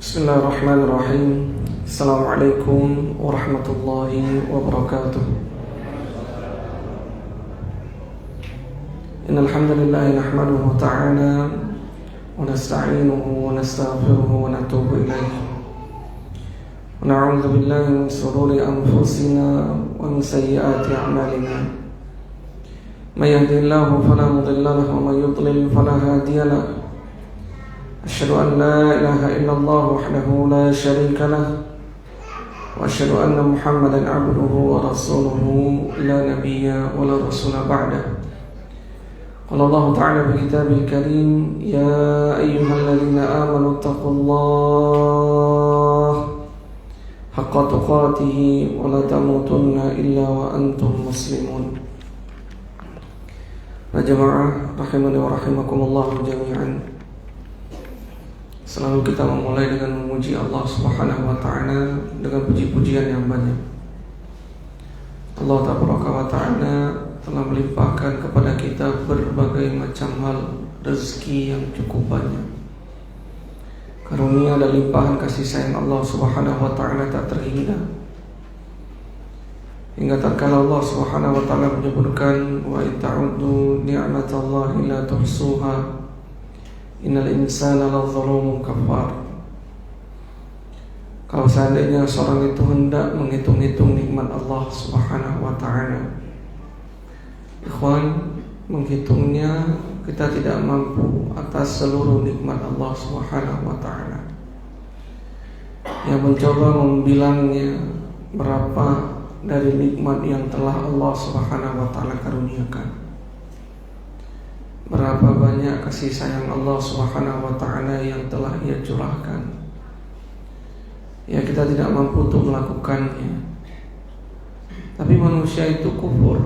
Bismillahirrahmanirrahim. Assalamualaikum warahmatullahi wabarakatuh. Innal hamdalillah nahmaduhu ta'ala wa nasta'inuhu wa nastaghfiruhu wa natubu ilayhi. Wa na'udzu billahi min shururi anfusina wa min sayyiati a'malina. May yahdihillahu fala mudilla lahu wa may yudlil fala hadiya lahu. أشهد أن لا إله إلا الله وحده لا شريك له وأشهد أن محمدا عبده ورسوله لا نبي ولا رسول بعده. قال الله تعالى في كتابه الكريم يا أيها الذين آمنوا اتقوا الله حق تقاته ولا تموتن إلا وأنتم مسلمون. Jamaah rahimani wa rahimakumullah jami'an. Selalu kita memulai dengan memuji Allah Subhanahu wa ta'ala dengan puji-pujian yang banyak. Allah Ta'ala telah melimpahkan kepada kita berbagai macam hal rezeki yang cukup banyak. Karunia dan limpahan kasih sayang Allah Subhanahu wa ta'ala tak terhingga. Hingga tatkala Allah Subhanahu wa ta'ala menyebutkan wa ta'uddu ni'matallahi la tuhsuha innal insana ladzalumun kafar. Kalau seandainya seorang itu hendak menghitung-hitung nikmat Allah Subhanahu wa ta'ala, ikhwan, menghitungnya kita tidak mampu atas seluruh nikmat Allah Subhanahu wa ta'ala. Yang mencoba membilangnya berapa dari nikmat yang telah Allah Subhanahu wa ta'ala karuniakan, berapa banyak kasih sayang Allah Subhanahu wa ta'ala yang telah Ia curahkan, ya kita tidak mampu untuk melakukannya. Tapi manusia itu kufur,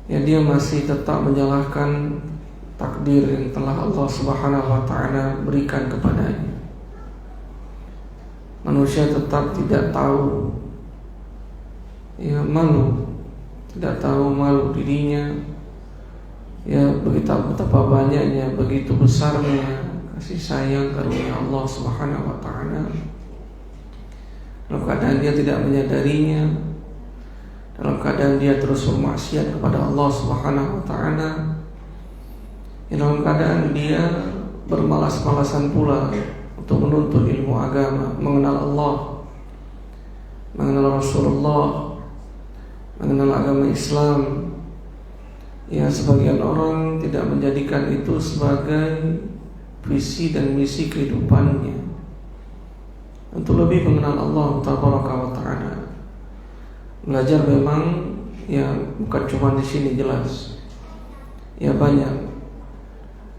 ya dia masih tetap menyalahkan takdir yang telah Allah Subhanahu wa ta'ala berikan kepadanya. Manusia tetap tidak tahu, ya malu, tidak tahu malu dirinya. Ya betapa banyaknya, begitu besarnya kasih sayang karunia Allah Subhanahu wa ta'ala. Dalam keadaan dia tidak menyadarinya, dalam keadaan dia terus bermaksiat kepada Allah Subhanahu wa ta'ala, ya, dalam keadaan dia bermalas-malasan pula untuk menuntut ilmu agama, mengenal Allah, mengenal Rasulullah, mengenal agama Islam. Ya, sebagian orang tidak menjadikan itu sebagai visi dan misi kehidupannya, untuk lebih mengenal Allah Ta'ala. Belajar memang ya bukan cuma di sini, jelas. Ya banyak.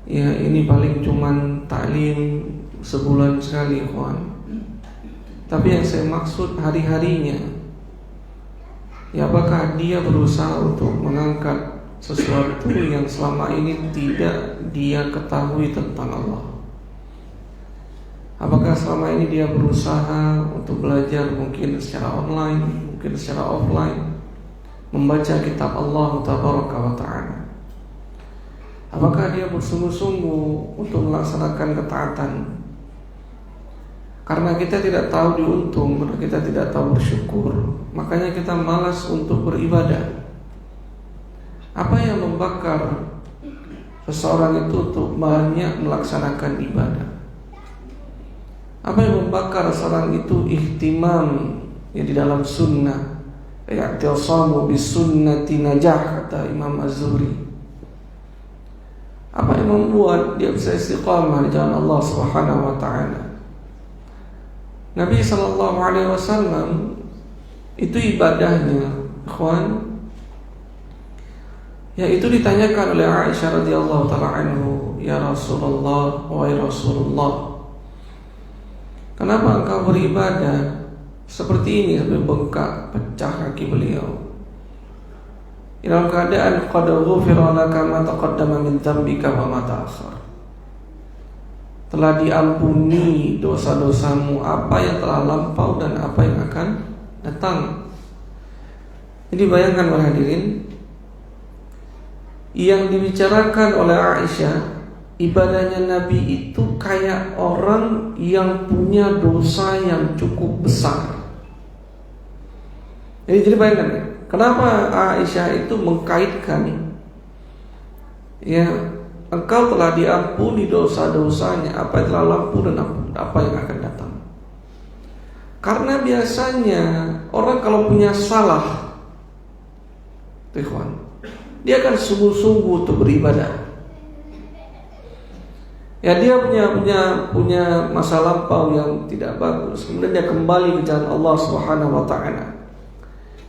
Ya ini paling cuma taklim sebulan sekali, kawan. Tapi yang saya maksud hari-harinya. Ya apakah dia berusaha untuk mengangkat sesuatu yang selama ini tidak dia ketahui tentang Allah? Apakah selama ini dia berusaha untuk belajar mungkin secara online, mungkin secara offline, membaca kitab Allah Ta'ala? Apakah dia bersungguh-sungguh untuk melaksanakan ketaatan? Karena kita tidak tahu diuntung, karena kita tidak tahu bersyukur, makanya kita malas untuk beribadah. Apa yang membakar seseorang itu untuk banyak melaksanakan ibadah? Apa yang membakar seorang itu ihtimam ya di dalam sunnah? I'tisamu bis sunnati najah, kata Imam Az-Zuhri. Apa yang membuat dia bisa istiqamah di jalan Allah Subhanahu wa ta'ala? Nabi sallallahu alaihi wasallam itu ibadahnya, ikhwan, ya itu ditanyakan oleh Aisyah radhiyallahu ta'ala anhu, ya Rasulullah, wahai Rasulullah, kenapa engkau beribadah seperti ini sampai bengkak, pecah kaki beliau, dalam keadaan qad ghufira laka ma taqaddama min dzambika wa ma ta'akhkhar, telah diampuni dosa-dosamu, apa yang telah lampau dan apa yang akan datang. Jadi bayangkan para hadirin, yang dibicarakan oleh Aisyah ibadahnya Nabi itu kayak orang yang punya dosa yang cukup besar. Jadi bayangkan, kenapa Aisyah itu mengkaitkan, ya, engkau telah diampuni dosa-dosanya, apa yang telah lampau dan apa yang akan datang. Karena biasanya orang kalau punya salah, ikhwan, dia akan sungguh-sungguh untuk beribadah. Ya, dia punya masa lampau yang tidak bagus, kemudian dia kembali ke jalan Allah Subhanahu wa taala.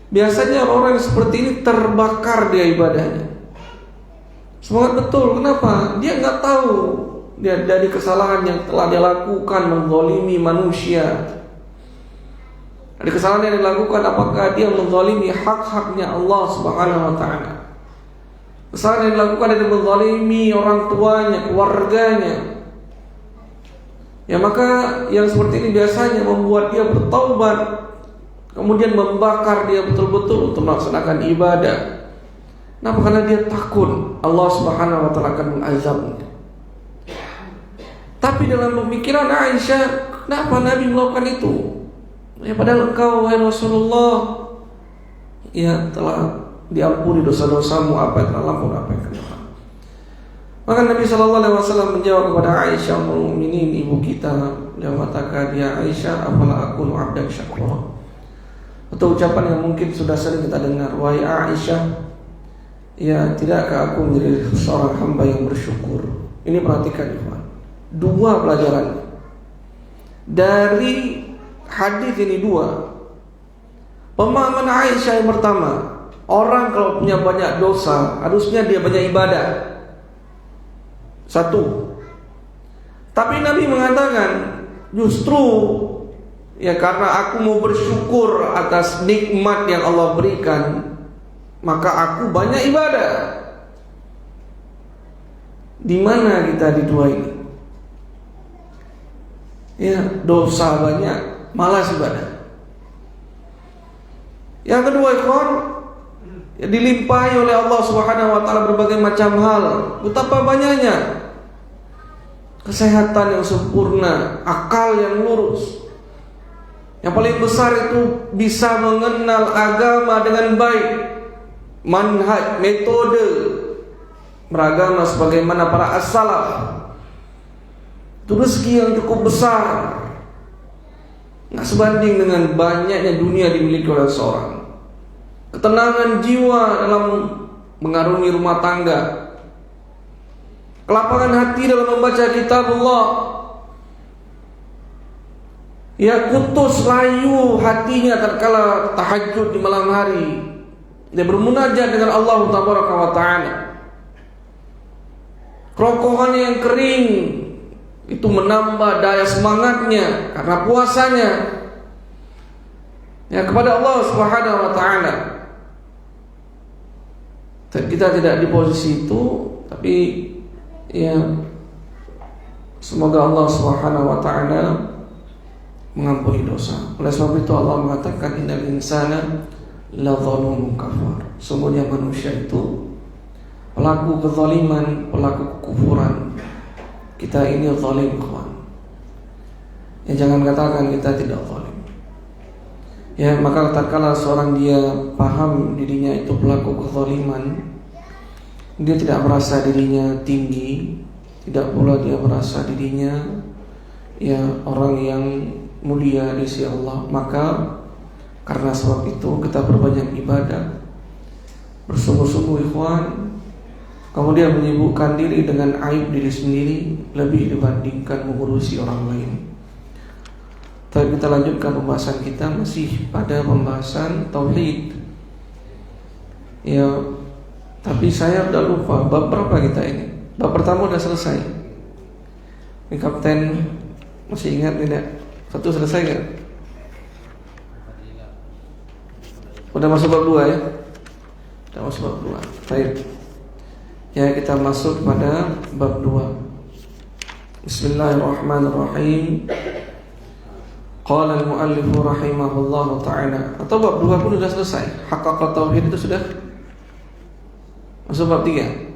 Biasanya orang yang seperti ini terbakar dia ibadahnya. Semangat betul, kenapa? Dia nggak tahu dia dari kesalahan yang telah dia lakukan, menzalimi manusia. Dari kesalahan yang dilakukan, apakah dia menzalimi hak-haknya Allah Subhanahu wa taala? Kesalahan yang dilakukan dari menzalimi orang tuanya, keluarganya. Ya, maka yang seperti ini biasanya membuat dia bertaubat, kemudian membakar dia betul-betul untuk melaksanakan ibadah. Kenapa? Karena dia takut Allah Subhanahu wa taala akan mengazabnya. Tapi dalam pemikiran Aisyah, kenapa Nabi melakukan itu? Ya, padahal engkau, wahai Rasulullah, ya, telah diampuni dosa-dosamu, apa yang telah lampau, apa yang akan datang. Maka Nabi SAW menjawab kepada Aisyah ummul mukminin, ibu kita, dia mengatakan, ya Aisyah, apalah aku abdan syakura. Atau ucapan yang mungkin sudah sering kita dengar, wahai Aisyah, ya, tidakkah aku menjadi seorang hamba yang bersyukur? Ini perhatikan, ikhwan, dua pelajaran dari hadis ini. Dua pemahaman Aisyah. Yang pertama, orang kalau punya banyak dosa, harusnya dia banyak ibadah. Satu. Tapi Nabi mengatakan, justru, ya, karena aku mau bersyukur atas nikmat yang Allah berikan, maka aku banyak ibadah. Di mana kita di dua ini? Ya, dosa banyak, malas ibadah. Yang kedua, ikhwan, ya, dilimpahi oleh Allah Subhanahu wa taala berbagai macam hal. Betapa banyaknya kesehatan yang sempurna, akal yang lurus. Yang paling besar itu bisa mengenal agama dengan baik, manhaj, metode beragama sebagaimana para as-salaf. Itu rezeki yang cukup besar, nggak sebanding dengan banyaknya dunia dimiliki oleh seorang. Ketenangan jiwa dalam mengarungi rumah tangga, kelapangan hati dalam membaca kitabullah. Ya, kutus layu hatinya tatkala tahajud di malam hari, dia bermunajat dengan Allah Tabaraka wa Ta'ala. Kerongkongannya yang kering itu menambah daya semangatnya karena puasanya, ya, kepada Allah Subhanahu wa Ta'ala. Kita tidak di posisi itu, tapi ya, semoga Allah Subhanahu wa Ta'ala mengampuni dosa. Oleh sebab itu Allah mengatakan, innal insana ladzalumun kafar. Sungguhnya manusia itu pelaku kezaliman, pelaku kekufuran. Kita ini zalim, kawan. Ya, jangan katakan kita tidak zalim. Ya, maka tatkala seorang dia paham dirinya itu pelaku kezaliman, dia tidak merasa dirinya tinggi, tidak pula dia merasa dirinya, ya, orang yang mulia di sisi Allah. Maka karena sebab itu kita perbanyak ibadah, bersungguh-sungguh, ikhwan, kemudian menyibukkan diri dengan aib diri sendiri lebih dibandingkan mengurusi orang lain. Tapi kita lanjutkan pembahasan kita, masih pada pembahasan tauhid. Ya, tapi saya udah lupa bab berapa kita ini. Bab pertama udah selesai. Ini kapten masih ingat tidak? Satu selesai kan? Udah masuk bab 2 ya? Udah masuk bab 2. Baik. Ya, kita masuk pada bab 2. Bismillahirrahmanirrahim. Qala al-muallif rahimahullahu ta'ala. Atau bab 2 pun sudah selesai. Haqqaqat tauhid itu sudah masuk bab 3.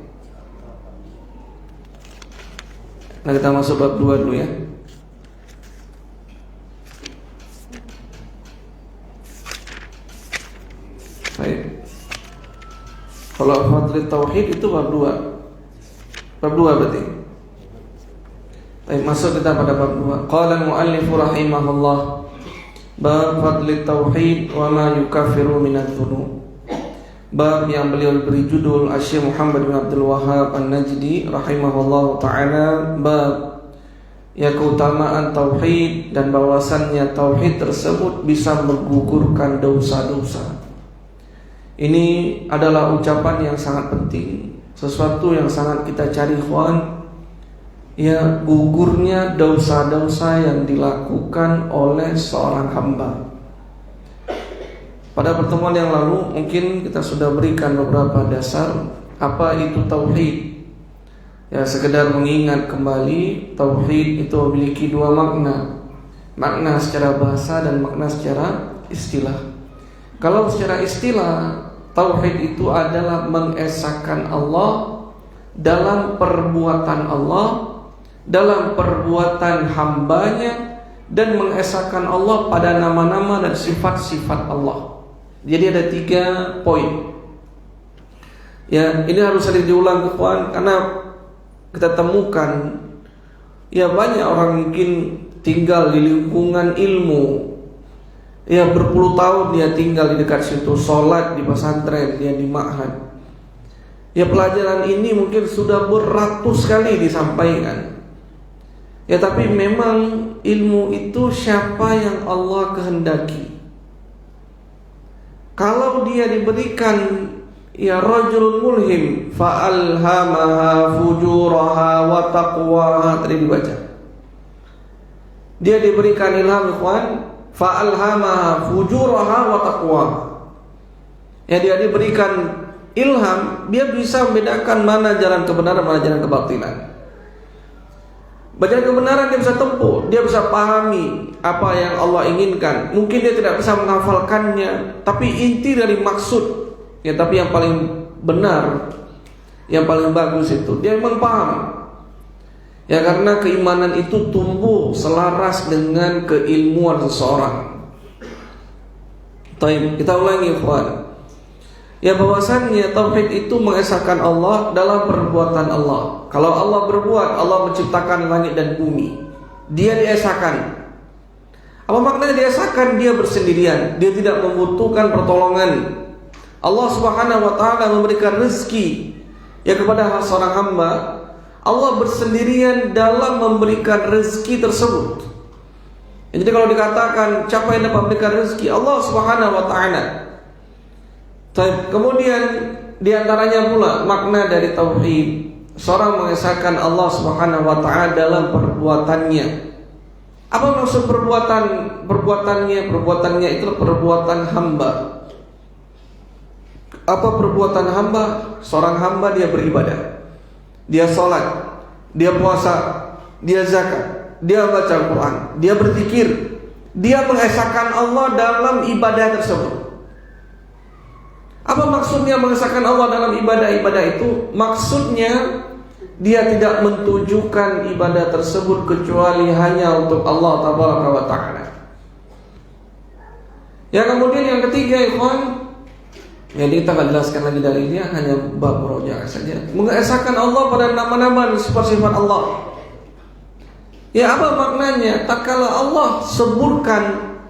Nah, kita masuk bab 2 dulu ya. Baik. Kalau fadlul tauhid itu bab 2. Bab 2 berarti. Baik, masuk kita pada bab 2. Qala al-muallif rahimahullah, bab fadlul tauhid wa ma yukaffiru minadz-dzunub. Bab yang beliau beri judul Asy-Syaikh Muhammad bin Abdul Wahhab An-Najdi rahimahullah taala, bab ya keutamaan tauhid dan bahwasannya tauhid tersebut bisa menggugurkan dosa-dosa. Ini adalah ucapan yang sangat penting, sesuatu yang sangat kita cari, ikhwan. Ya, gugurnya dosa-dosa yang dilakukan oleh seorang hamba. Pada pertemuan yang lalu mungkin kita sudah berikan beberapa dasar apa itu tauhid. Ya, sekedar mengingat kembali, tauhid itu memiliki dua makna. Makna secara bahasa dan makna secara istilah. Kalau secara istilah, tauhid itu adalah mengesahkan Allah dalam perbuatan Allah, dalam perbuatan hambanya, dan mengesahkan Allah pada nama-nama dan sifat-sifat Allah. Jadi ada 3 poin. Ya, ini harus sering diulang kawan, karena kita temukan ya banyak orang mungkin tinggal di lingkungan ilmu. Ya, berpuluh tahun dia tinggal di dekat situ, sholat di pesantren, dia di ma'had. Ya, pelajaran ini mungkin sudah beratus kali disampaikan. Ya, tapi memang ilmu itu siapa yang Allah kehendaki. Kalau dia diberikan ya rajulun mulhim fa'alhamaha fujuraha wa taqwaha, tadi dibaca. Dia diberikan ilham, ikhwan, fa'alhamaha fujuraha wa taqwaha. Ya, dia diberikan ilham, dia bisa membedakan mana jalan kebenaran, mana jalan kebatilan. Jalan kebenaran dia bisa tempuh, dia bisa pahami apa yang Allah inginkan. Mungkin dia tidak bisa menghafalkannya, tapi inti dari maksud, ya, tapi yang paling benar, yang paling bagus itu dia memang paham. Ya, karena keimanan itu tumbuh selaras dengan keilmuan seseorang. Baik, kita ulangi, ikhwan. Ya, bahwasannya tauhid itu mengesahkan Allah dalam perbuatan Allah. Kalau Allah berbuat, Allah menciptakan langit dan bumi, dia diesahkan. Apa maknanya diesahkan? Dia bersendirian, dia tidak membutuhkan pertolongan. Allah Subhanahu wa taala memberikan rezeki ya kepada seorang hamba. Allah bersendirian dalam memberikan rezeki tersebut. Jadi kalau dikatakan siapa yang dapat memberikan rezeki, Allah Subhanahu wa taala. Kemudian diantaranya pula makna dari tauhid, seorang mengesahkan Allah Subhanahu wa taala dalam perbuatannya. Apa maksud perbuatannya? Perbuatannya itu perbuatan hamba. Apa perbuatan hamba? Seorang hamba dia beribadah, dia sholat, dia puasa, dia zakat, dia baca Al-Quran, dia berzikir, dia mengesahkan Allah dalam ibadah tersebut. Apa maksudnya mengesahkan Allah dalam ibadah-ibadah itu? Maksudnya dia tidak mentujukan ibadah tersebut kecuali hanya untuk Allah Tabaraka wa Ta'ala. Ya, kemudian yang ketiga, ikhwan, jadi kita akan jelaskan lagi dalilnya, hanya bab murojaah saja. Mengesahkan Allah pada nama-nama dan sifat-sifat Allah. Ya, apa maknanya? Tatkala Allah sebutkan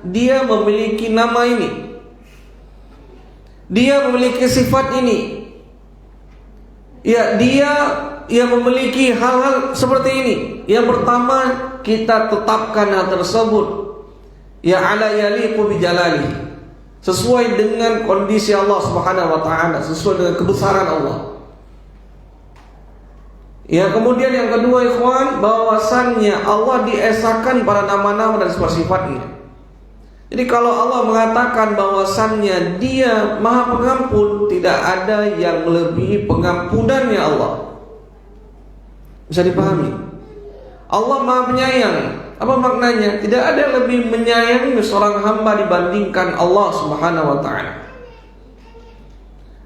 dia memiliki nama ini, dia memiliki sifat ini, ya, dia memiliki hal-hal seperti ini. Yang pertama, kita tetapkan hal tersebut ya ala yaliqu bi jalalihi, sesuai dengan kondisi Allah Subhanahu wa taala, sesuai dengan kebesaran Allah. Ya, kemudian yang kedua, ikhwan, bahwasannya Allah diesahkan pada nama-nama dan sifat-sifatnya. Jadi kalau Allah mengatakan bahwasannya dia Maha Pengampun, tidak ada yang melebihi pengampunannya Allah. Bisa dipahami? Allah Maha Penyayang. Apa maknanya? Tidak ada yang lebih menyayangi seorang hamba dibandingkan Allah Subhanahu wa taala.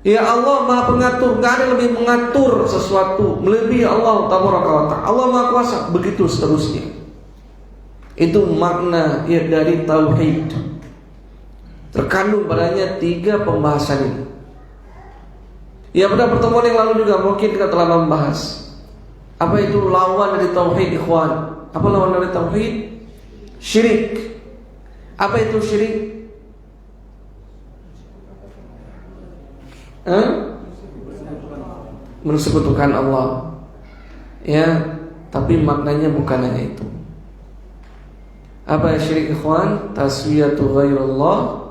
Ya Allah Maha Pengatur, nggak ada yang lebih mengatur sesuatu melebihi Allah Tabaraka wa Ta'ala. Allah Maha Kuasa, begitu seterusnya. Itu makna ya dari tauhid. Terkandung padanya 3 pembahasan ini. Ya pada pertemuan yang lalu juga mungkin kita telah membahas apa itu lawan dari tauhid, ikhwan. Apa lawan dari tauhid? Syirik. Apa itu syirik? Mensekutukan Allah. Ya, tapi maknanya bukan hanya itu. Apa syirik, ikhwan? Taswiyatu ghairullah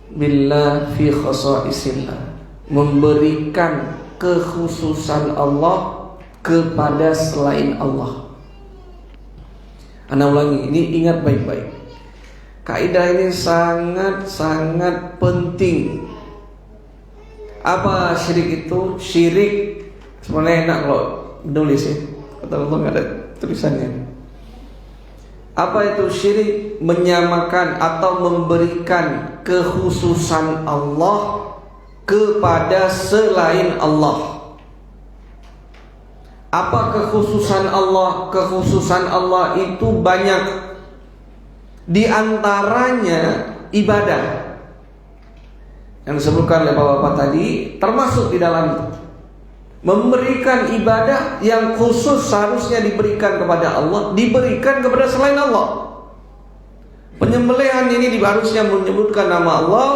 billah fi khasaisillah. Memberikan kekhususan Allah kepada selain Allah. Ana ulangi, ini ingat baik-baik. Kaidah ini sangat-sangat penting. Apa syirik itu? Syirik sebenarnya enak kalau menulis ya. Kata Allah nggak ada tulisannya. Apa itu syirik? Menyamakan atau memberikan kekhususan Allah kepada selain Allah. Apa kekhususan Allah? Kekhususan Allah itu banyak. Di antaranya ibadah. Yang disebutkan oleh Bapak-bapak tadi termasuk di dalam itu. Memberikan ibadah yang khusus seharusnya diberikan kepada Allah, diberikan kepada selain Allah. Penyembelihan ini harusnya menyebutkan nama Allah,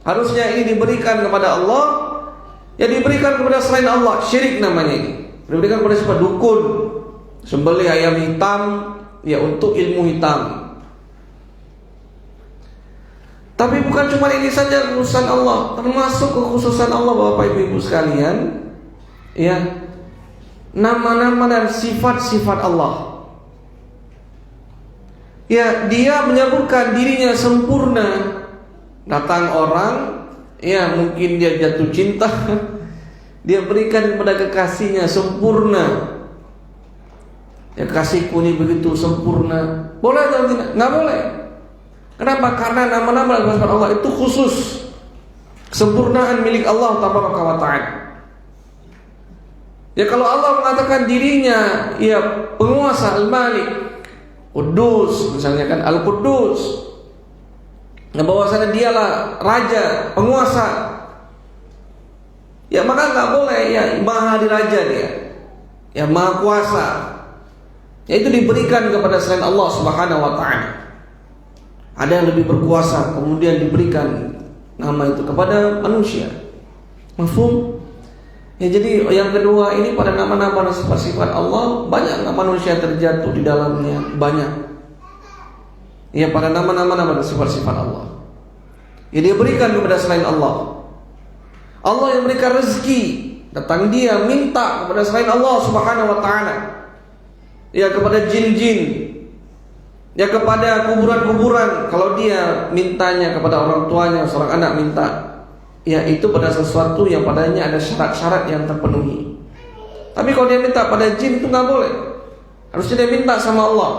harusnya ini diberikan kepada Allah, ya diberikan kepada selain Allah. Syirik namanya ini. Diberikan kepada siapa? Dukun, sembelih ayam hitam, ya untuk ilmu hitam. Tapi bukan cuma ini saja kekhususan Allah, termasuk kekhususan Allah Bapak Ibu sekalian, ya nama-nama dan sifat-sifat Allah. Ya dia menyebutkan dirinya sempurna. Datang orang, ya mungkin dia jatuh cinta, dia berikan kepada kekasihnya sempurna. Ya kasihku ini begitu sempurna. Boleh atau tidak? Nggak boleh. Kenapa? Karena nama-nama dan sifat Allah itu khusus, kesempurnaan milik Allah Tabaraka wa Ta'ala. Ya kalau Allah mengatakan dirinya ya penguasa, Al-Malik, Qudus, misalnya kan Al-Qudus, nah bahwasanya dialah raja, penguasa, ya maka nggak boleh ya maha diraja dia, ya maha kuasa, ya itu diberikan kepada selain Allah Subhanahu wa Ta'ala. Ada yang lebih berkuasa, kemudian diberikan nama itu kepada manusia. Mafhum? Ya jadi yang kedua ini pada nama-nama dan sifat-sifat Allah banyak manusia terjatuh di dalamnya, banyak. Ya pada nama-nama dan sifat-sifat Allah. Ya dia berikan kepada selain Allah. Allah yang memberikan rezeki, datang dia minta kepada selain Allah Subhanahu wa Ta'ala. Ya kepada jin-jin, ya kepada kuburan-kuburan. Kalau dia mintanya kepada orang tuanya, seorang anak minta, ya itu pada sesuatu yang padanya ada syarat-syarat yang terpenuhi. Tapi kalau dia minta pada jin itu nggak boleh. Harusnya dia minta sama Allah.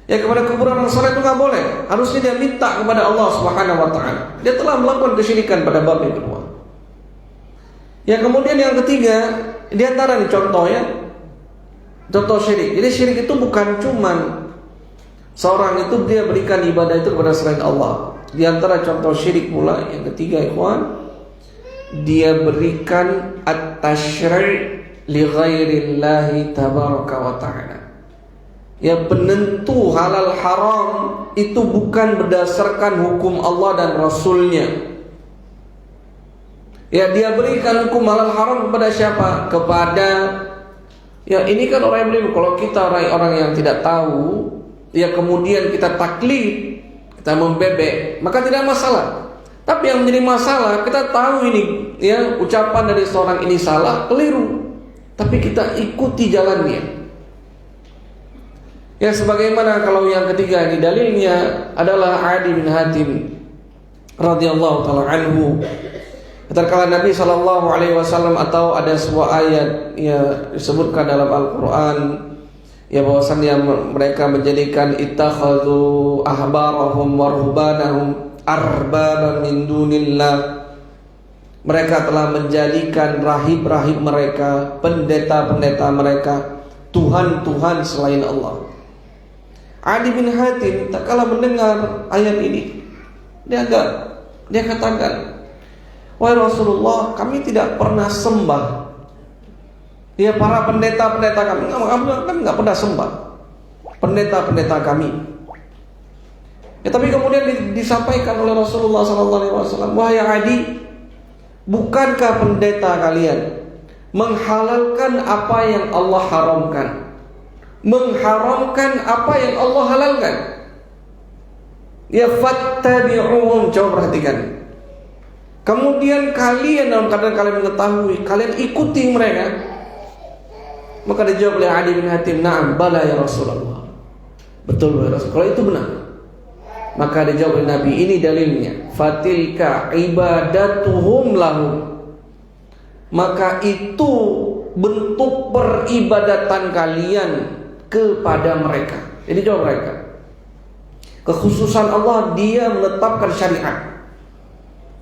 Ya kepada kuburan orang soleh itu nggak boleh. Harusnya dia minta kepada Allah Subhanahu wa Ta'ala. Dia telah melakukan kesyirikan pada bab yang kedua. Ya kemudian yang ketiga, di antara nih contoh ya, contoh syirik. Jadi syirik itu bukan cuman seorang itu dia berikan ibadah itu kepada selain Allah. Di antara contoh syirik pula yang ketiga, ikhwan, dia berikan at-tasyri' li ghairillahi tabaraka wa ta'ala. Ya penentu halal haram itu bukan berdasarkan hukum Allah dan Rasulnya. Ya dia berikan hukum halal haram kepada siapa? Kepada, ya ini kan orang yang beriman. Kalau kita orang yang tidak tahu, ya kemudian kita taklid, kita membebek, maka tidak masalah. Tapi yang menjadi masalah, kita tahu ini ya ucapan dari seorang ini salah, keliru, tapi kita ikuti jalannya. Ya sebagaimana kalau yang ketiga ini dalilnya adalah Adi bin Hatim radhiyallahu taala anhu. Tatkala Nabi sallallahu alaihi wasallam atau ada sebuah ayat ya disebutkan dalam Al-Qur'an ya bahwasannya mereka menjadikan ittakhadhu ahbarahum wa ruhbanahum arbaban min dunillah. Mereka telah menjadikan rahib-rahib mereka, pendeta-pendeta mereka, Tuhan-Tuhan selain Allah. Adi bin Hatim tak kalah mendengar ayat ini, dia katakan, wahai Rasulullah, kami tidak pernah sembah. Ya, para pendeta-pendeta kami nggak pernah sembah pendeta-pendeta kami. Ya, tapi kemudian disampaikan oleh Rasulullah SAW, wahai Adi, bukankah pendeta kalian menghalalkan apa yang Allah haramkan, mengharamkan apa yang Allah halalkan? Ya, fattabi'uhum, coba perhatikan. Kemudian kalian dalam keadaan kalian mengetahui, kalian ikuti mereka. Maka dijawab oleh Adi bin Hatim, na'am, bala ya Rasulullah. Betul ya Rasul, kalau itu benar. Maka dijawab oleh Nabi, ini dalilnya, fatilka ibadatuhum lahum. Maka itu bentuk peribadatan kalian kepada mereka. Jadi jawab mereka, kekhususan Allah, dia menetapkan syariat.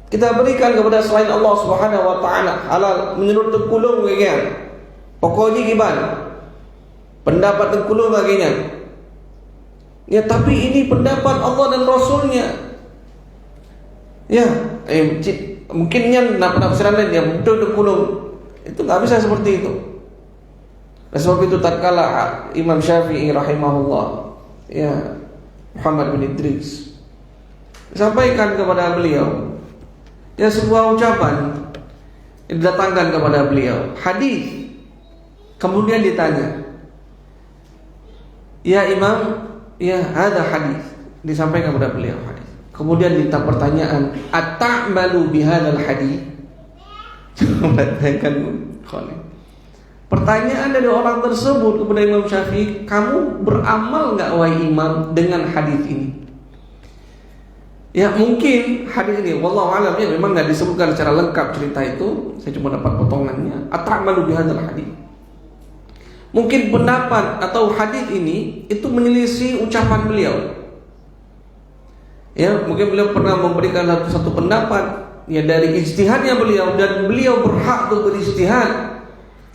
Kita berikan kepada selain Allah Subhanahu wa taala halal menurut tekulung bagian. Pokoknya gimana? Pendapat tekulung bagian. Ya, tapi ini pendapat Allah dan Rasulnya. Ya, mungkinnya penafsiran lain yang betul tekulung. Itu nggak bisa seperti itu. Sebab itu tatkala Imam Syafi'i rahimahullah, ya, Muhammad bin Idris sampaikan kepada beliau, ya, sebuah ucapan didatangkan kepada beliau, hadis. Kemudian ditanya, ya Imam, ya ada hadis, disampaikan kepada beliau hadis. Kemudian ditanya pertanyaan, at-ta'malu bihadzal hadis? Pertanyaan dari orang tersebut kepada Imam Syafi'i, kamu beramal nggak wahai Imam dengan hadis ini? Ya, mungkin hadis ini, wallahu a'lam, ya, memang nggak disebutkan secara lengkap cerita itu. Saya cuma dapat potongannya. At-ta'malu bihadzal hadis. Mungkin pendapat atau hadis ini itu menyelisih ucapan beliau. Ya, mungkin beliau pernah memberikan satu pendapat, ya, dari ijtihadnya beliau, dan beliau berhak untuk berijtihad.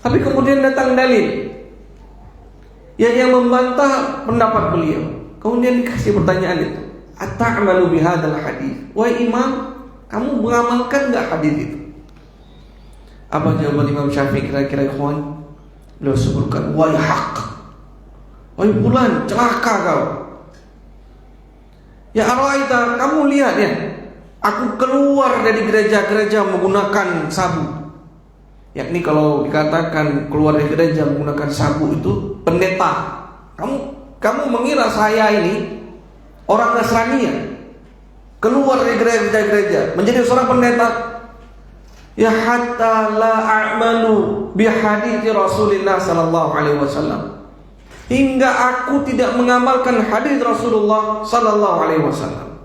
Tapi kemudian datang dalil, ya, yang membantah pendapat beliau. Kemudian dikasih pertanyaan itu, at-ta'malu bihadzal hadis? Wahai Imam, kamu mengamalkan enggak hadis itu? Apa jawaban Imam Syafi'i kira-kira, ikhwan? Beliau sebutkan, wahai haq, wahai fulan, celaka kau. Ya araita, kamu lihat ya, aku keluar dari gereja-gereja menggunakan sabu. Yakni kalau dikatakan keluar dari gereja menggunakan sabu itu pendeta. Kamu mengira saya ini orang Nasrani ya? Keluar dari gereja-gereja menjadi seorang pendeta. Ya, hatta la a'malu bihadithi Rasulullah sallallahu alaihi wasallam, hingga aku tidak mengamalkan hadis Rasulullah sallallahu alaihi wasallam.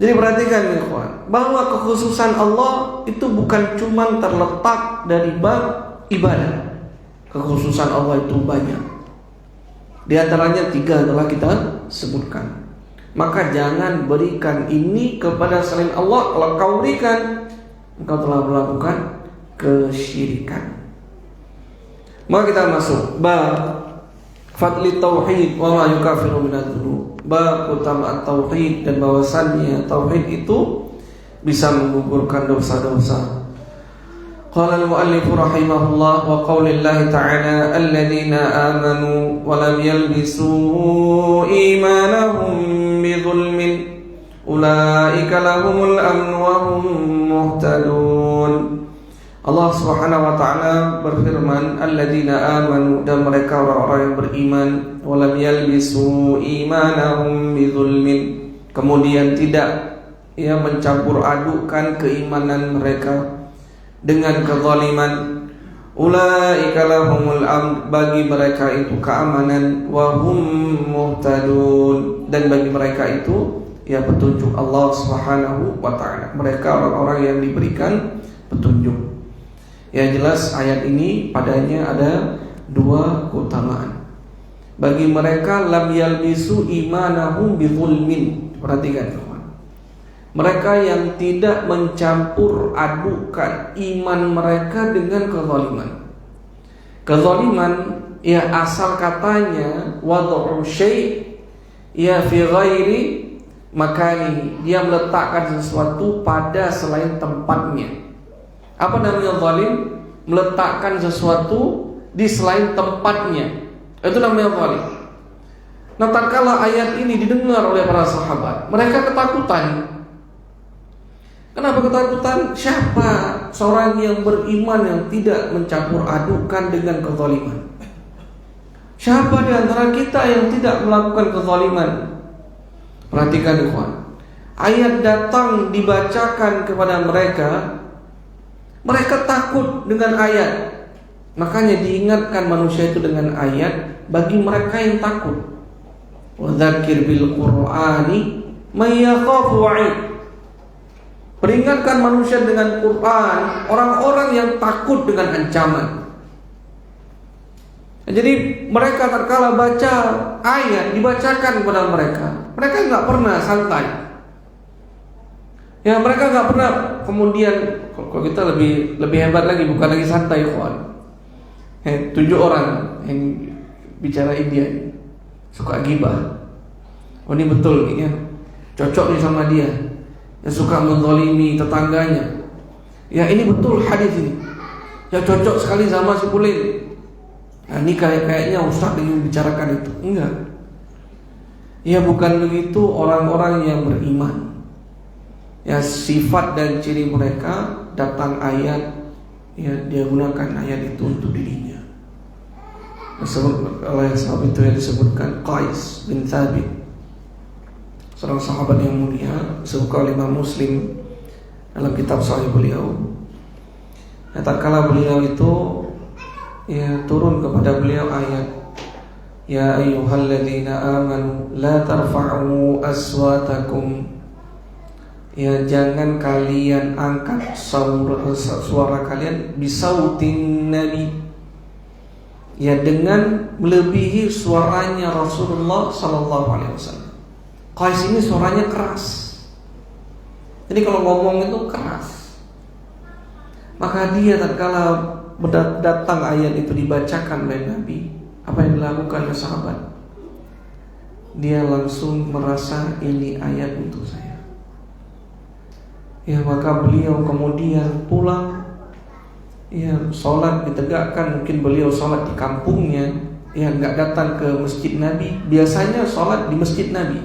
Jadi perhatikan ikhwan, bahwa kekhususan Allah itu bukan cuma terletak dari bab ibadah. Kekhususan Allah itu banyak. Di antaranya 3 telah kita sebutkan. Maka jangan berikan ini kepada selain Allah. Kalau kau berikan, engkau telah melakukan kesyirikan. Maka kita masuk bab fadli tauhid wa ma yukafiru minadz-dzunub. Bab keutamaan tauhid dan bahwasannya tauhid itu bisa menggugurkan dosa-dosa. Qala al-muallif rahimahullah wa qaulillahi ta'ala alladzina amanu wa lam yalbisu imanahum bidzulmin ulaika lahumul amnu wa hum muhtadun. Allah Subhanahu wa taala berfirman, alladzina amanu, dan mereka orang-orang yang beriman, wa lam yalbisu imanahum bidzulmin, kemudian tidak mencampur adukan keimanan mereka dengan kezaliman. Ulaika lahumul amn, bagi mereka itu keamanan, wa hum muhtadun, dan bagi mereka itu petunjuk Allah Subhanahu wa taala. Mereka orang-orang yang diberikan petunjuk. Yang jelas ayat ini padanya ada 2 keutamaan. Bagi mereka lam yalbisu imanahum bidzulmin. Perhatikan teman. mereka yang tidak mencampur adukan iman mereka dengan kezaliman. Kezaliman ya asal katanya wad'u syai' ya fi ghairi makani, dia meletakkan sesuatu pada selain tempatnya. Apa namanya zalim? Meletakkan sesuatu di selain tempatnya. Itu namanya zalim. Nah, tatkala ayat ini didengar oleh para sahabat, mereka ketakutan. Kenapa ketakutan? Siapa seorang yang beriman yang tidak mencampur adukan dengan kezaliman? Siapa di antara kita yang tidak melakukan kezaliman? Perhatikan ikhwan. Ayat datang dibacakan kepada mereka, mereka takut dengan ayat. Makanya diingatkan manusia itu dengan ayat bagi mereka yang takut. Wa dzakir bil Qur'ani may yakhafu wa'id. Peringatkan manusia dengan Quran orang-orang yang takut dengan ancaman. Jadi mereka tatkala baca ayat dibacakan kepada mereka, mereka nggak pernah santai. Ya, mereka nggak pernah kemudian, kalau kita lebih hebat lagi, bukan lagi santai kawan. 7 orang yang bicara India suka gibah. Oh, ini betul nih ya, cocok nih sama dia. Yang suka menzalimi tetangganya. Ya, ini betul hadis ini. Ya, cocok sekali sama si Pulin. Nah, ini kayaknya Ustaz ingin bicarakan itu. Enggak. Ya, bukan begitu orang-orang yang beriman. Ya, sifat dan ciri mereka datang ayat, ya dia gunakan ayat itu untuk dirinya. Oleh sebab itu yang disebutkan Qais bin Thabit, seorang sahabat yang mulia, disebutkan oleh Imam Muslim dalam kitab Sahih beliau. Ya, tatkala beliau itu ya turun kepada beliau ayat, ya ayyuhalladzina amanu la tarfa'u aswatakum, ya jangan kalian angkat suara kalian bisautin nabi, ya dengan melebihi suaranya Rasulullah sallallahu alaihi wasallam. Qais ini suaranya keras. Jadi kalau ngomong itu keras. Maka dia tatkala datang ayat itu dibacakan oleh Nabi, apa yang dilakukan oleh sahabat? Dia langsung merasa ini ayat untuk saya. Ya, maka beliau kemudian pulang. Ya, sholat ditegakkan. Mungkin beliau sholat di kampungnya, ya nggak datang ke masjid Nabi. Biasanya sholat di masjid Nabi,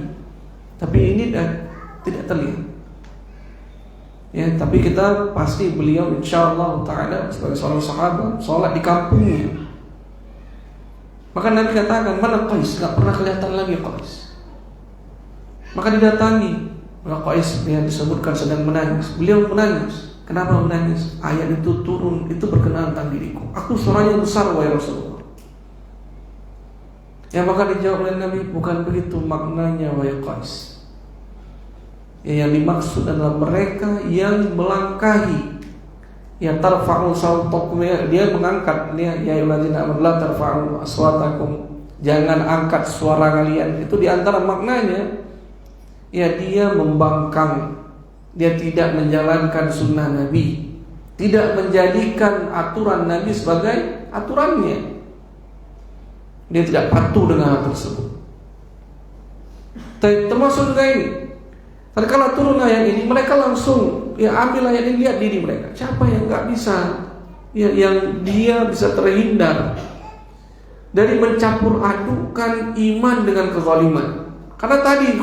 tapi ini tidak terlihat. Ya, tapi kita pasti beliau insyaallah ta'ala sebagai seorang sahabat sholat di kampungnya. Maka Nabi katakan, mana Qais? Gak pernah kelihatan lagi Qais. Maka didatangi, maka Qais yang disebutkan sedang menangis. Beliau menangis. Kenapa menangis? Ayat itu turun, itu berkenaan tentang diriku. Aku suaranya besar wahai Rasulullah. Ya, maka dijawab oleh Nabi, bukan begitu maknanya wahai Qais. Ya, yang dimaksud adalah mereka yang melangkahi, ya tarfa'u sautakum, dia mengangkat, ya ayyuhalladzina amanu la tarfa'u aswatakum, jangan angkat suara kalian. Itu diantara maknanya, ya dia membangkang, dia tidak menjalankan sunnah Nabi, tidak menjadikan aturan Nabi sebagai aturannya, dia tidak patuh dengan hal tersebut. Termasuk juga ini, tatkala turun ayat ini, mereka langsung ya ambil ayat ini, lihat diri mereka. Siapa yang nggak bisa, ya, yang dia bisa terhindar dari mencampur adukan iman dengan kezaliman? Karena tadi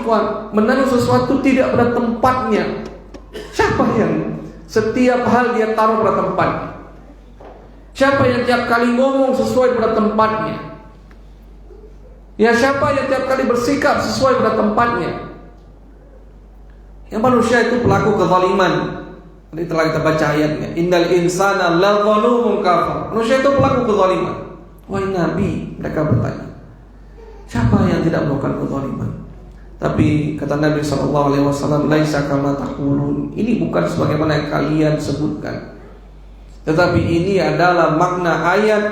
menaruh sesuatu tidak pada tempatnya. Siapa yang setiap hal dia taruh pada tempatnya? Siapa yang tiap kali ngomong sesuai pada tempatnya? Ya, siapa yang tiap kali bersikap sesuai pada tempatnya? Yang manusia itu pelaku kezaliman. Tadi telah kita baca ayatnya, innal insana la zalumun kafar. Manusia itu pelaku kezaliman. Wahai Nabi, mereka bertanya, siapa yang tidak melakukan kezaliman? Tapi kata Nabi SAW, laisa kama taqulun, ini bukan sebagaimana yang kalian sebutkan, tetapi ini adalah makna ayat.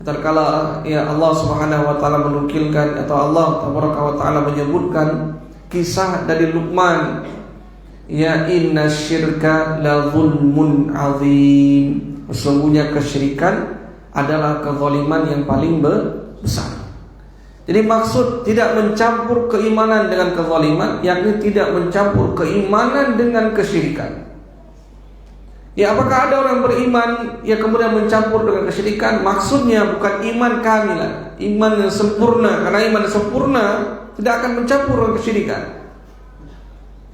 Tatkala ya Allah Subhanahu wa taala menukilkan, atau Allah Tabaraka wa taala menyebutkan kisah dari Luqman ya inna syirka la zulmun azim. Sesungguhnya kesyirikan adalah kezaliman yang paling besar. Jadi maksud tidak mencampur keimanan dengan kezaliman, yakni tidak mencampur keimanan dengan kesyirikan. Ya, apakah ada orang beriman yang kemudian mencampur dengan kesyirikan? Maksudnya bukan iman kamilah, iman yang sempurna. Karena iman yang sempurna tidak akan mencampur dengan kesyirikan.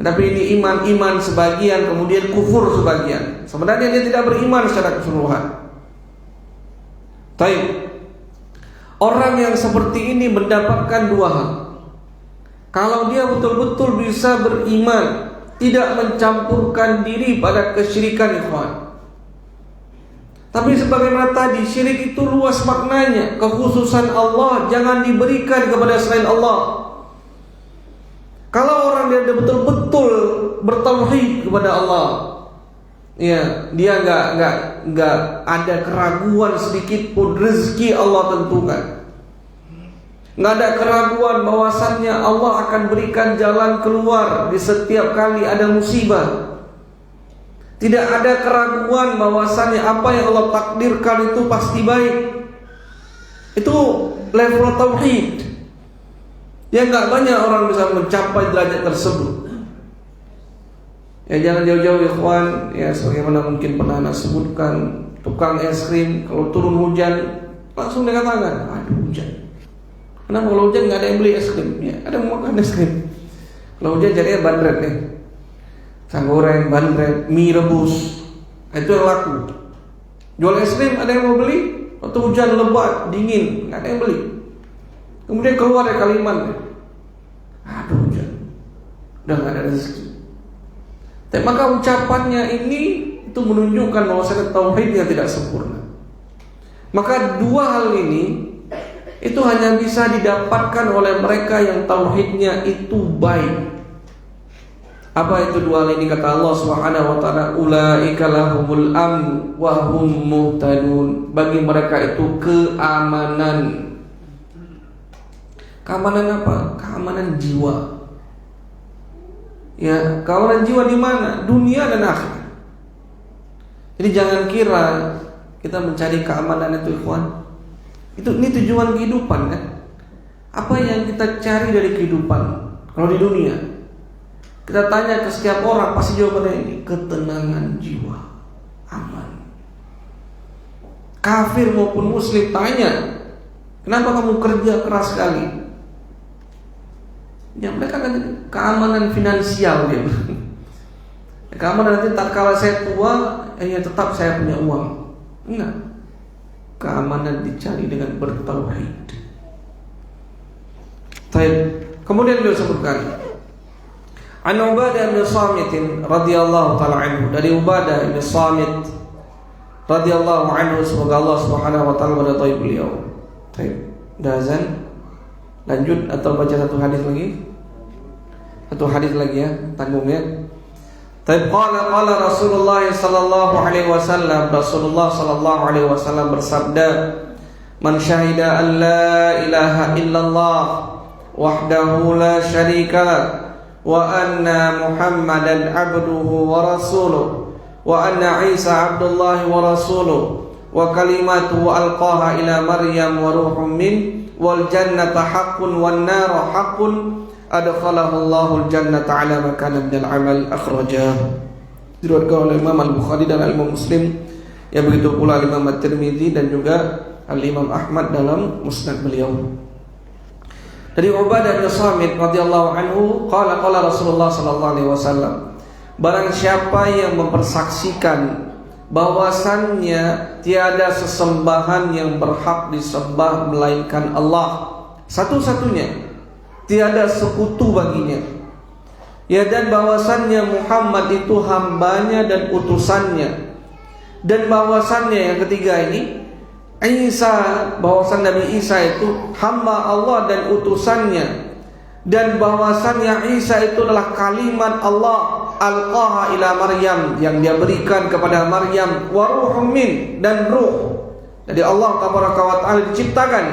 Tapi ini iman sebagian, kemudian kufur sebagian. Sebenarnya dia tidak beriman secara keseluruhan. Baik. Orang yang seperti ini mendapatkan dua hal. Kalau dia betul-betul bisa beriman, tidak mencampurkan diri pada kesyirikan, ikhwan. Tapi sebagaimana tadi, syirik itu luas maknanya. Kekhususan Allah jangan diberikan kepada selain Allah. Kalau orang dia betul-betul bertauhid kepada Allah, ya, dia nggak ada keraguan sedikit pun rezeki Allah tentukan. Nggak ada keraguan bahwasannya Allah akan berikan jalan keluar di setiap kali ada musibah. Tidak ada keraguan bahwasannya apa yang Allah takdirkan itu pasti baik. Itu level tauhid. Ya, nggak banyak orang bisa mencapai derajat tersebut. Ya, jangan jauh-jauh ikhwan. Ya, sebagaimana mungkin pernah Anda sebutkan, tukang es krim kalau turun hujan langsung dia katakan, aduh hujan. Kenapa kalau hujan nggak ada yang beli es krim? Ya, ada yang makan es krim. Kalau hujan jadinya bandret nih, pisang goreng, bandret, mie rebus, itu yang laku. Jual es krim ada yang mau beli? Waktu hujan lebat, dingin, nggak ada yang beli. Kemudian keluar dari kalimat, aduh hujan, udah nggak ada rezeki. Tapi maka ucapannya ini itu menunjukkan bahwasanya tauhidnya tidak sempurna. Maka dua hal ini itu hanya bisa didapatkan oleh mereka yang tauhidnya itu baik. Apa itu dua hal ini? Kata Allah Subhanahu wa taala, ulaika lahumul amn wa hum muhtadun. Bagi mereka itu keamanan. Keamanan apa? Keamanan jiwa. Ya, keamanan jiwa di mana? Dunia dan akhirat. Jadi jangan kira kita mencari keamanan itu, ikhwan. Ini tujuan kehidupan kan? Apa yang kita cari dari kehidupan? Kalau di dunia, kita tanya ke setiap orang, pasti jawabannya ini, ketenangan jiwa, aman. Kafir maupun muslim tanya, kenapa kamu kerja keras sekali? Ya, mereka kan keamanan finansial dia. Keamanan nanti tak kala saya tua, ya tetap saya punya uang. Enggak. Keamanan dicari dengan bertauhid. Baik. Kemudian beliau sebutkan, An Ubadah bin Samit radhiyallahu taala anhu, dari Ubadah bin Samit radhiyallahu anhu, semoga Allah Subhanahu wa taala meridai beliau. Baik. Dazan. Lanjut atau baca satu hadis lagi? Satu hadis lagi ya, tanggungnya. Taib qala Rasulullah sallallahu alaihi wasallam, Rasulullah sallallahu alaihi wasallam bersabda, "Man syahida an la ilaha illallah wahdahu la syarika lah wa anna Muhammadan abduhu wa rasuluh wa anna Isa abdullahi wa rasuluh wa kalimatuhu alqaha ila Maryam wa ruhum min wal jannata haqqun wan nar haqqun adkhalahu Allahul jannata ala ma kana minal amal akhrajah." Diriwayatkan oleh Imam Al-Bukhari dan Imam Muslim, ya begitu pula Imam At-Tirmidzi dan juga Al-Imam Ahmad dalam musnad beliau. Dari Ubadah bin Samit radhiyallahu anhu, qala Rasulullah sallallahu alaihi wasallam, barang siapa yang mempersaksikan bahwasannya tiada sesembahan yang berhak disembah melainkan Allah satu-satunya, tiada sekutu baginya, ya, dan bahwasannya Muhammad itu hambanya dan utusannya, dan bahwasannya yang ketiga ini Isa, bahwasan Nabi Isa itu hamba Allah dan utusannya, dan bahwasannya Isa itu adalah kalimat Allah alqaha ila Maryam, yang dia berikan kepada Maryam, wa ruhum min, dan ruh dari Allah tabaraka wa taala diciptakan,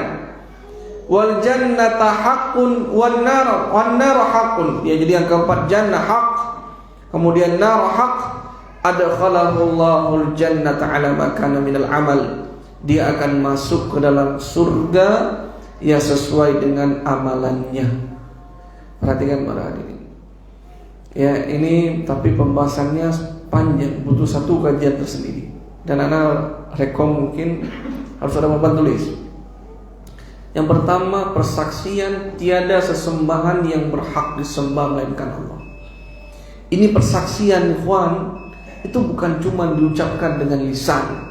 wal jannata haqqun wan nar haqqun, ya, jadi yang keempat jannah hak, Kemudian nar haq, adkhalahullahu al-jannata ala ma kana minal amal. Dia akan masuk ke dalam surga ya sesuai dengan amalannya. Perhatikan para hadirin. Ya, ini tapi pembahasannya panjang, butuh satu kajian tersendiri. Dan anak rekom mungkin harus ada papan tulis. Yang pertama, persaksian tiada sesembahan yang berhak disembah melainkan Allah. Ini persaksian, ikhwan, itu bukan cuma diucapkan dengan lisan.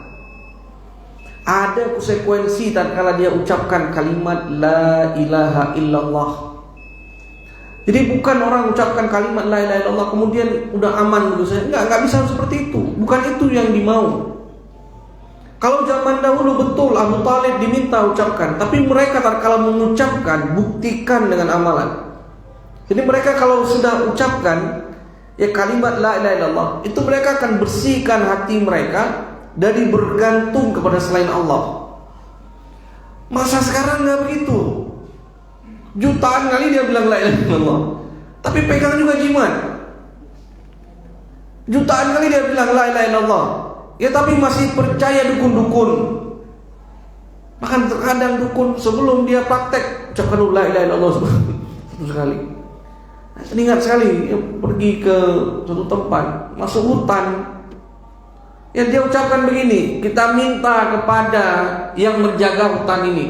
Ada konsekuensi tatkala dia ucapkan kalimat la ilaha illallah. Jadi bukan orang ucapkan kalimat la ilaha illallah kemudian udah aman gitu saja. Enggak bisa seperti itu. Bukan itu yang dimau. Kalau zaman dahulu betul Abu Talib diminta ucapkan, tapi mereka tatkala mengucapkan buktikan dengan amalan. Jadi mereka kalau sudah ucapkan ya kalimat la ilaha illallah, itu mereka akan bersihkan hati mereka dari bergantung kepada selain Allah. Masa sekarang nggak begitu. Jutaan kali dia bilang la ilaha illallah, tapi pegang juga jimat. Jutaan kali dia bilang la ilaha illallah, ya tapi masih percaya dukun-dukun. Bahkan terkadang dukun sebelum dia praktek ucapkan la ilaha illallah satu sekali. Ingat sekali pergi ke suatu tempat, masuk hutan, ya dia ucapkan begini, kita minta kepada yang menjaga hutan ini,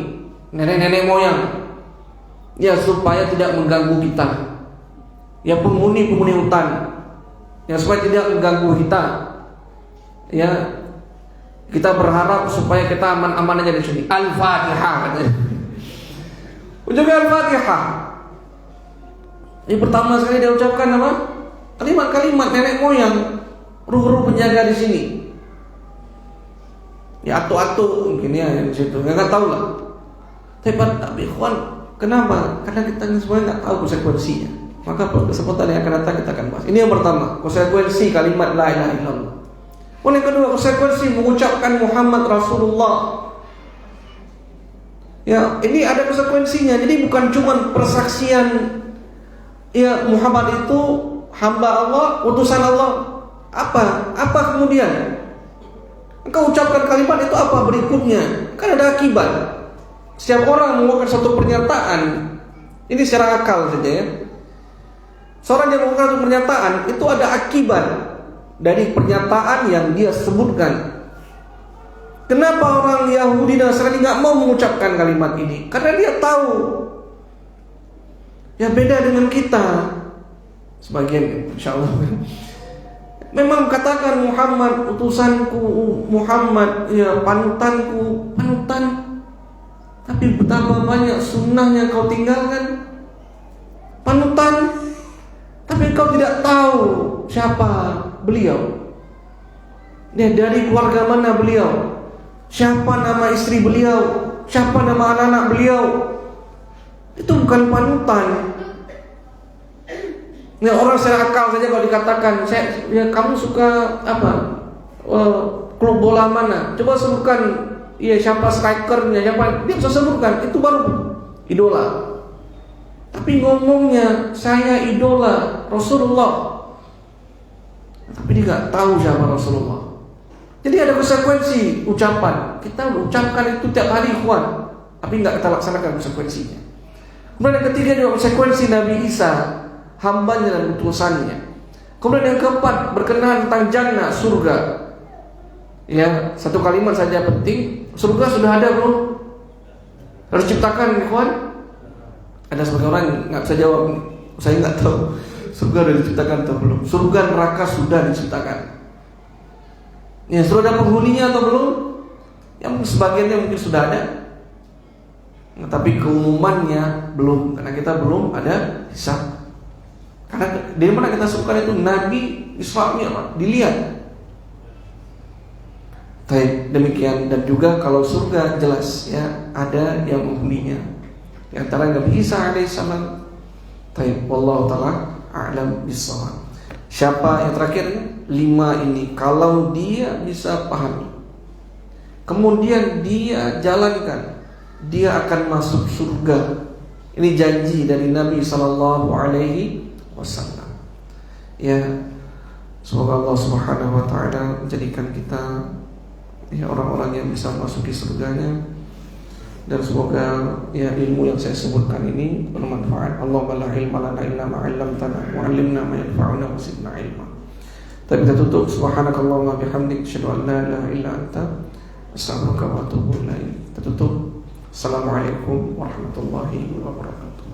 nenek-nenek moyang, ya supaya tidak mengganggu kita, ya penghuni hutan, ya supaya tidak mengganggu kita, ya kita berharap supaya kita aman-aman aja di sini. Al-Fatihah katanya. Ucapkan Al-Fatihah. Ini pertama sekali dia ucapkan apa? Kalimat-kalimat nenek moyang, ruh-ruh penjaga di sini. Ya atu-atu mungkin ya di situ. Enggak tahu lah. Tapi ikhwan, kenapa? Karena kita semuanya enggak tahu konsekuensinya. Maka kesempatan yang akan datang kita akan bahas. Ini yang pertama, konsekuensi kalimat la ilaha illallah. Yang kedua, konsekuensi mengucapkan Muhammad Rasulullah. Ya, ini ada konsekuensinya. Jadi bukan cuma persaksian ya Muhammad itu hamba Allah, utusan Allah. Apa kemudian? Engkau ucapkan kalimat itu apa berikutnya? Kan ada akibat. Setiap orang mengeluarkan satu pernyataan, ini secara akal saja ya. Seorang yang mengeluarkan satu pernyataan itu ada akibat dari pernyataan yang dia sebutkan. Kenapa orang Yahudi dan Nasrani nggak mau mengucapkan kalimat ini? Karena dia tahu ya beda dengan kita. Sebagian insyaallah memang katakan Muhammad utusanku, Muhammad ya panutanku, panutan. Tapi betapa banyak sunnahnya kau tinggalkan. Panutan, tapi kau tidak tahu siapa beliau. Ya, dari keluarga mana beliau? Siapa nama istri beliau? Siapa nama anak-anak beliau? Itu bukan panutan. Ya, orang secara akal saja kalau dikatakan, ya kamu suka apa? Klub bola mana? Coba sebutkan, ya siapa strikernya, siapa? Dia bisa sebutkan, itu baru idola. Tapi ngomongnya saya idola Rasulullah, tapi dia nggak tahu siapa Rasulullah. Jadi ada konsekuensi ucapan. Kita ucapkan itu tiap hari ikhwan, tapi nggak kita laksanakan konsekuensinya. Kemudian yang ketiga juga konsekuensi Nabi Isa, hambanya dan utusannya. Kemudian yang keempat berkenaan tentang jannah, surga. Ya, satu kalimat saja penting. Surga sudah ada belum? Harus ciptakan ikhwan. Ada sebagian orang nggak bisa jawab. Saya nggak tahu surga sudah diciptakan atau belum. Surga neraka sudah diciptakan. Ya, sudah ada penghuninya atau belum? Yang sebagiannya mungkin sudah ada, tapi keumumannya belum, karena kita belum ada hisab. Karena dari mana kita sebutkan itu Nabi Islamnya apa? Dilihat. Baik, demikian. Dan juga kalau surga jelas ya ada yang menghuninya. Di antara Nabi Isa alaihissalam. Baik, wallahu taala a'lam bissawab. Siapa yang terakhir 5 ini, kalau dia bisa pahami, kemudian dia jalankan, dia akan masuk surga. Ini janji dari Nabi sallallahu alaihi wasallam. Ya, Semoga Allah Subhanahu wa taala menjadikan kita orang-orang yang bisa memasuki surganya, dan semoga ilmu yang saya sebutkan ini bermanfaat. Allahumma la ilma lana illa ma 'allamtana wa 'allimna ma yanfa'una wa zidna ilma. Tapi kita tutup, subhanakallahumma bihamdik, asyhadu an la ilaha illa anta, astaghfiruka wa atubu ilaik. Kita tutup. Assalamualaikum warahmatullahi wabarakatuh.